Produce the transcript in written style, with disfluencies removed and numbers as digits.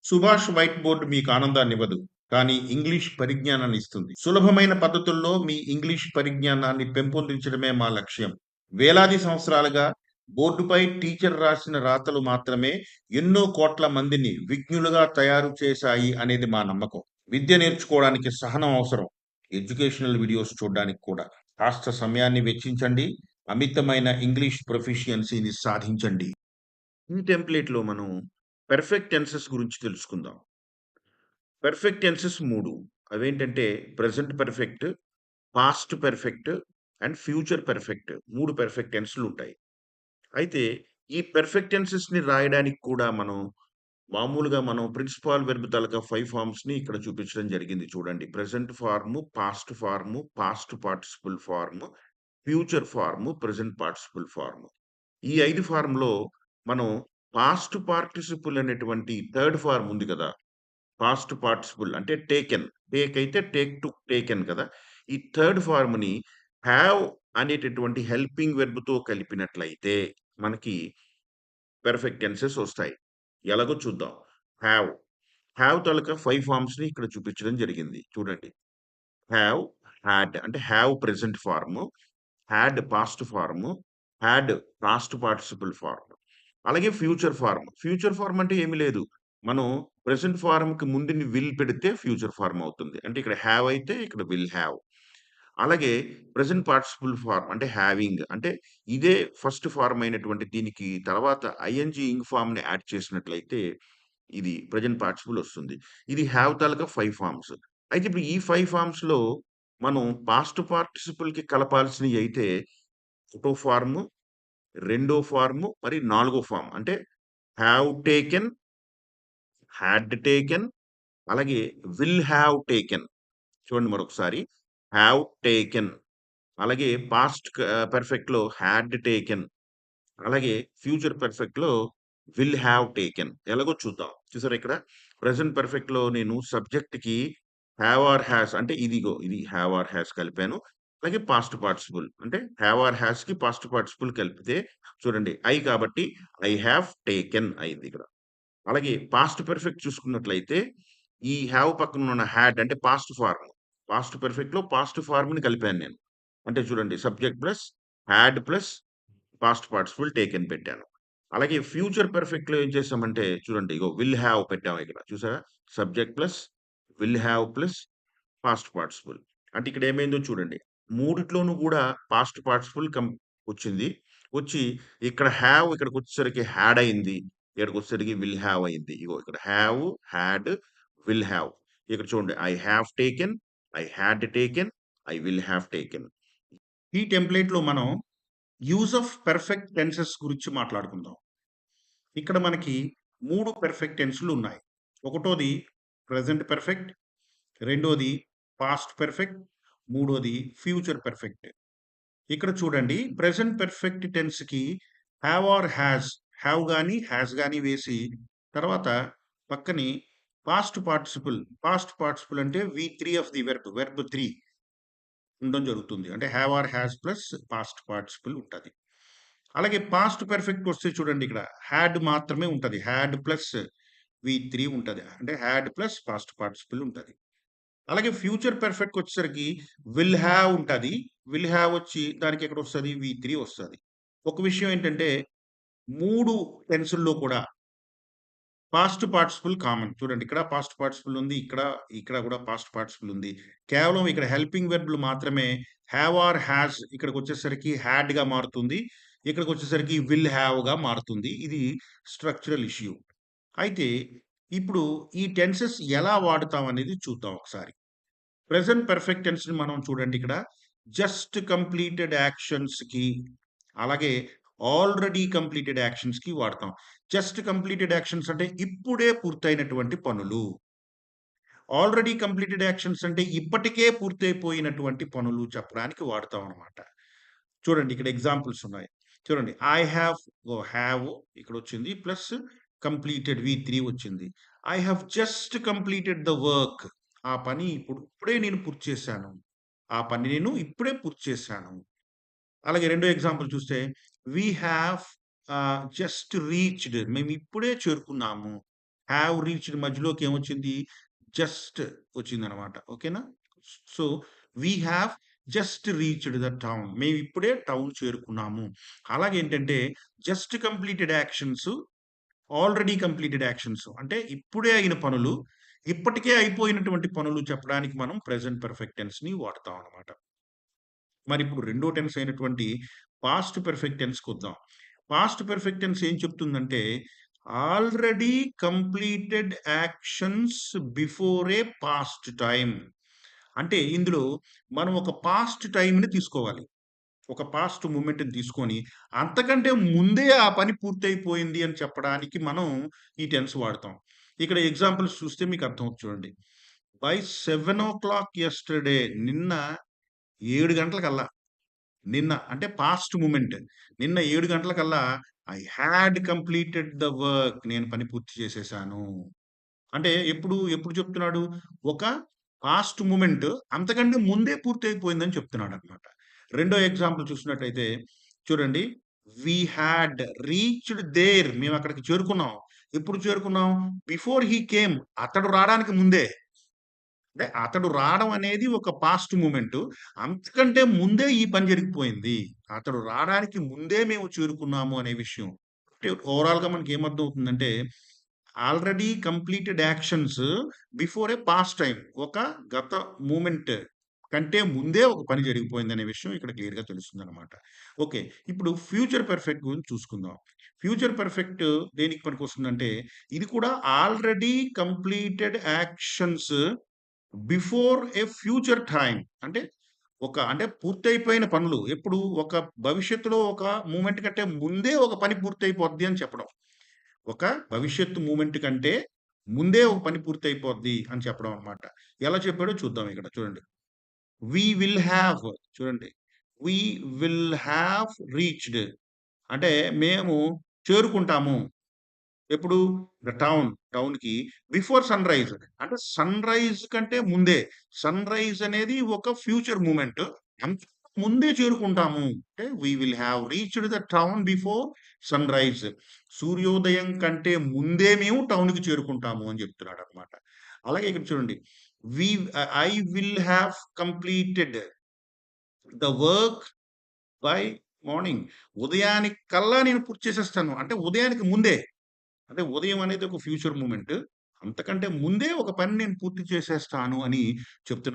Subhash white board మీకు ఆనందాన్నివ్వదు. కానీ English పరిజ్ఞానాన్ని ఇస్తుంది. సులభమైన పద్ధతుల్లో మీ ఇంగ్లీష్ పరిజ్ఞానాన్ని పెంపొందించడమే మా లక్ష్యం. వేలాది సంవత్సరాలుగా బోర్డుపై టీచర్ రాసిన రాతలు మాత్రమే ఎన్నో కోట్ల మందిని విజ్ఞులుగా తయారు చేశాయి అనేది మా నమ్మకం. విద్య నేర్చుకోవడానికి సహనం అవసరం. ఎడ్యుకేషనల్ వీడియోస్ చూడడానికి కూడా. కాస్త సమయాన్ని వెచ్చించండి. అమితమైన ఇంగ్లీష్ ప్రొఫిషియన్సీని సాధించండి. ఈ టెంప్లేట్‌లో మనం పెర్ఫెక్ట్ టెన్సెస్ గురించి తెలుసుకుందాం. Perfect tenses 3. అవేంటంటే present perfect, past perfect and future perfect. 3 perfect టెన్స్‌లుంటాయి. అయితే ఈ పెర్ఫెక్ట్ టెన్సెస్‌ని రాయడానికి కూడా మామూలుగా మనం ప్రిన్సిపల్ వెర్బ్ తాలూకా 5 ఫార్మ్స్‌ని ఇక్కడ చూపించడం జరిగింది చూడండి. Present form, past form, past participle form, future form, present participle form. ఈ 5 ఫార్మ్‌లో మనం పాస్ట్ పార్టిసిపుల్ అనేటువంటి థర్డ్ ఫార్మ్ ఉంది కదా! పాస్ట్ పార్టిసిపుల్ అంటే టేకెన్. టేక్ అయితే టేక్ టుక్ టేకెన్ కదా! ఈ థర్డ్ ఫార్మ్‌ని హావ్ అనేటటువంటి హెల్పింగ్ వెర్బ్‌తో కలిపినట్లయితే మనకి పెర్ఫెక్ట్ టెన్సెస్ ఒస్తాయి. ఎలాగో చూద్దాం. హావ్. హావ్ తాలూకా 5 ఫార్మ్స్‌ని ఇక్కడ చూపించడం జరిగింది. చూడండి. హావ్, హాడ్ అంటే have present form, had past form, had past participle form. అలాగే ఫ్యూచర్ ఫార్మ్. ఫ్యూచర్ ఫార్మ్ అంటే ఏమి లేదు. మనం ప్రెజెంట్ ఫార్మ్‌కి ముందుని విల్ పెడితే ఫ్యూచర్ ఫార్మ్ అవుతుంది. అంటే ఇక్కడ హావ్ అయితే ఇక్కడ విల్ హావ్. అలాగే ప్రెజెంట్ పార్టిసిపుల్ ఫార్మ్ అంటే హావింగ్ అంటే ఇదే ఫస్ట్ ఫార్మ్ అయినటువంటి దీనికి తర్వాత ఐఎన్‌జీ ఇంగ్ ఫార్మ్‌ని యాడ్ చేసినట్లయితే ఇది ప్రెజెంట్ పార్టిసిపుల్ ఒస్తుంది. ఇది హావ్ తాలూకా 5 ఫార్మ్స్. అయితే ఇప్పుడు ఈ 5 ఫార్మ్స్‌లో మనం పాస్ట్ పార్టిసిపుల్‌కి కలపాల్సినయయితే ఒకటో ఫార్ము, రెండో ఫార్ము, మరి నాలుగో ఫార్మ్. అంటే హావ్ టేకెన్, హాడ్ టేకెన్, అలాగే విల్ హావ్ టేకెన్. చూడండి మరొకసారి. హావ్ టేకెన్, అలాగే పెర్ఫెక్ట్‌లో హాడ్ టేకెన్, అలాగే ఫ్యూచర్ పెర్ఫెక్ట్‌లో విల్ హావ్ టేకెన్. ఎలాగో చూద్దాం. చూసారా ఇక్కడ? ప్రెజెంట్ పెర్ఫెక్ట్‌లో నేను సబ్జెక్ట్‌కి హావ్ ఆర్ హాస్ అంటే ఇది హావ్ ఆర్ హాస్ కలిపాను. అలాగే పాస్ట్ పార్టిసిపుల్ అంటే హావ్ ఆర్ హాస్‌కి పాస్ట్ పార్టిసిపుల్ కలిపితే చూడండి కాబట్టి ఐ హావ్ టేకెన్ అయిందిక్కడ. అలాగే పాస్ట్ పెర్ఫెక్ట్ చూసుకున్నట్లయితే ఈ హావ్ పక్కన ఉన్న హాడ్ అంటే పాస్ట్ ఫార్మ్. పాస్ట్ పెర్ఫెక్ట్‌లో పాస్ట్ ఫార్మ్‌ని కలిపాను నేను. అంటే చూడండి subject plus had plus past participle taken పెట్టాను. అలాగే ఫ్యూచర్ పెర్ఫెక్ట్‌లో ఏం చేసామంటే చూడండి ఇగో విల్ హావ్ పెట్టాము ఇక్కడ. చూసారా? Subject plus will have plus past participle. అంటే ఇక్కడ ఏమైందో చూడండి. మూడిట్లోనూ గూడా పాస్ట్ పార్టిసిపుల్ వచ్చింది. వచ్చి ఇక్కడ హావ్ ఇక్కడికొచ్చేసరికి హాడ్ అయింది. ఇక్కడికొచ్చేసరికి విల్ హావ్ అయింది. ఇగో ఇక్కడ హావ్, హాడ్, విల్ హావ్. ఇక్కడ చూడండి I have taken, I had taken, I will have taken. ఈ టెంప్లేట్‌లో మనం యూజ్ ఆఫ్ పెర్ఫెక్ట్ టెన్సెస్ గురించి మాట్లాడుకుందాం. ఇక్కడ మనకి 3 పెర్ఫెక్ట్ టెన్స్‌లున్నాయి. ఒకటోది ప్రెజెంట్ పెర్ఫెక్ట్, రెండోది పాస్ట్ పెర్ఫెక్ట్, మూడోది ఫ్యూచర్ పెర్ఫెక్ట్. ఇక్కడ చూడండి ప్రెజెంట్ పెర్ఫెక్ట్ టెన్స్‌కి హావ్ ఆర్ హావ్ గాని, హాస్ గాని వేసి తర్వాత పక్కనే పాస్ట్ పార్టిసిపుల్ అంటే వి3 ఆఫ్ ది వెర్బ్ 3 ఉండడం జరుగుతుంది. అంటే have or has plus past participle ఉంటది. అలాగే పాస్ట్ పెర్ఫెక్ట్ వస్తే చూడండి ఇక్కడ హ్యాడ్ మాత్రమే ఉంటది. హ్యాడ్ ప్లస్ వి3 ఉంటది. అంటే హ్యాడ్ ప్లస్ పాస్ట్ పార్టిసిపుల్ ఉంటది. అలాగే ఫ్యూచర్ పెర్ఫెక్ట్ వచ్చేసరికి విల్ హావ్ ఉంటది. విల్ హావ్ వచ్చి దానికి ఎక్కడొస్తది? వి3 వస్తది. ఒక విషయం ఏంటంటే 3 టెన్సుల్లో కూడా పాస్ట్ పార్టిసిపుల్ కామన్. చూడండి ఇక్కడ పాస్ట్ పార్టిసిపుల్ ఉంది. ఇక్కడ కూడా పాస్ట్ పార్టిసిపుల్ ఉంది. కేవలం ఇక్కడ హెల్పింగ్ వెర్బ్‌లు మాత్రమే హావ్ ఆర్ హాస్ ఇక్కడికొచ్చేసరికి హాడ్‌గా మారుతుంది. ఇక్కడికొచ్చేసరికి విల్ హావ్‌గా మారుతుంది. ఇది స్ట్రక్చరల్ ఇష్యూ. అయితే ఇప్పుడు ఈ టెన్సెస్ ఎలా వాడుతాం అనేది చూద్దాం ఒకసారి. ప్రెజెంట్ పెర్ఫెక్ట్ టెన్స్‌ని మనం చూడండి ఇక్కడ జస్ట్ కంప్లీటెడ్ యాక్షన్స్‌కి అలాగే ఆల్రెడీ కంప్లీటెడ్ యాక్షన్స్‌కి వాడతాం. జస్ట్ కంప్లీటెడ్ యాక్షన్స్ అంటే ఇప్పుడే పూర్తయినటువంటి పనులు. ఆల్రెడీ కంప్లీటెడ్ యాక్షన్స్ అంటే ఇప్పటికే పూర్తయిపోయినటువంటి పనులు చెప్పడానికి వాడతాం అన్నమాట. చూడండి ఇక్కడ ఎగ్జాంపుల్స్ ఉన్నాయి. చూడండి ఐ హావ్ హావ్ ఇక్కడొచ్చింది. ప్లస్ కంప్లీటెడ్ వి3 వచ్చింది. I have just completed the work. ఆ పని ఇప్పుడే నేను పూర్తి చేశాను. ఆ పని నేను ఇప్పుడే పూర్తి చేశాను. అలాగే రెండో ఎగ్జాంపుల్ చూస్తే వి హావ్ జస్ట్ రీచ్డ్ మేము ఇప్పుడే చేరుకున్నాము. హ్యావ్ రీచ్డ్ మధ్యలోకి ఏమొచ్చింది? జస్ట్ వచ్చిందనమాట. ఓకేనా? So, we have just reached the town. మేమిప్పుడే టౌన్ చేరుకున్నాము. అలాగేంటంటే just completed actions, already completed actions అంటే ఇప్పుడే అయిన పనులు, ఇప్పటికే అయిపోయినటువంటి పనులు చెప్పడానికి మనం ప్రెజెంట్ పర్ఫెక్ట్ టెన్స్‌ని వాడతాం అన్నమాట. మరిప్పుడు రెండో టెన్స్ అయినటువంటి పాస్ట్ పర్ఫెక్ట్ టెన్స్‌కొద్దాం. పాస్ట్ పర్ఫెక్ట్ టెన్స్ ఏం చెప్తుందంటే, already completed actions before a past time. అంటే ఇందులో మనం ఒక పాస్ట్ టైమ్‌ని తీసుకోవాలి. ఒక పాస్ట్ మూమెంట్‌ని తీసుకొని, అంతకంటే ముందే ఆ పని పూర్తయిపోయింది అని చెప్పడానికి మనం ఈ టెన్స్ వాడతాం. ఇక్కడ ఎగ్జాంపుల్స్ చూస్తే మీకు అర్థమవుతుంది చూడండి. బై 7:00 యెస్టర్‌డే నిన్న 7 గంటలకల్లా, నిన్న అంటే పాస్ట్ మూమెంట్. నిన్న 7 గంటలకల్లా I had completed the work. నేను పని పూర్తి చేసేసాను. అంటే ఎప్పుడు చెప్తున్నాడు? ఒక పాస్ట్ మూమెంట్ అంతకంటే ముందే పూర్తయిపోయిందని చెప్తున్నాడన్నమాట. రెండో ఎగ్జాంపుల్ చూసినట్టయితే చూడండి. We had reached there. మేమక్కడికి చేరుకున్నాం. ఎప్పుడు చేరుకున్నాం? Before he came. అతడు రాడానికి ముందే. అంటే అతడు రావడం అనేది ఒక పాస్ట్ మూమెంటు. అంతకంటే ముందే ఈ పని జరిగిపోయింది. అతడు రాడానికి ముందే మేము చేరుకున్నాము అనే విషయం. అంటే ఓవరాల్‌గా మనకేమర్థమవుతుందంటే, already completed actions before a past time. ఒక గత మూమెంట్ కంటే ముందే ఒక పని జరిగిపోయిందనే విషయం ఇక్కడ క్లియర్‌గా తెలుస్తుందనమాట. ఓకే. ఇప్పుడు ఫ్యూచర్ పర్ఫెక్ట్ గురించి చూసుకుందాం. ఫ్యూచర్ పర్ఫెక్ట్ దేనికి పనికొస్తుందంటే, ఇది కూడా ఆల్రెడీ కంప్లీటెడ్ యాక్షన్స్ బిఫోర్ ఏ ఫ్యూచర్ టైమ్. అంటే పూర్తయిపోయిన పనులు ఎప్పుడు ఒక భవిష్యత్తులో ఒక మూమెంట్ కంటే ముందే ఒక పని పూర్తయిపోద్ది అని చెప్పడం. ఒక భవిష్యత్తు మూమెంట్ కంటే ముందే ఒక పని పూర్తయిపోద్ది అని చెప్పడం అన్నమాట. ఎలా చెప్పాడో చూద్దాం ఇక్కడ చూడండి. వి విల్ హావ్ చూడండి. వి విల్ హావ్ రీచ్డ్ అంటే మేము చేరుకుంటాము. ఎప్పుడు? టౌన్‌కి బిఫోర్ సన్‌రైజ్. అంటే సన్‌రైజ్ కంటే ముందే. సన్‌రైజ్ అనేది ఒక ఫ్యూచర్ మూమెంట్. అంత ముందే చేరుకుంటాము. అంటే we will have reached the town before sunrise. సూర్యోదయం కంటే ముందే మేము టౌన్‌కి చేరుకుంటాము అని చెప్తున్నాడన్నమాట. అలాగే ఇక్కడ చూడండి. We I will have completed the work by morning. ఉదయానికల్లా నేను పూర్తి చేసేస్తాను. అంటే ఉదయానికి ముందే. అంటే ఉదయం అనేది ఒక ఫ్యూచర్ మూమెంట్. అంతకంటే ముందే ఒక పని నేను పూర్తి చేసేస్తాను అని చెప్తున్నా.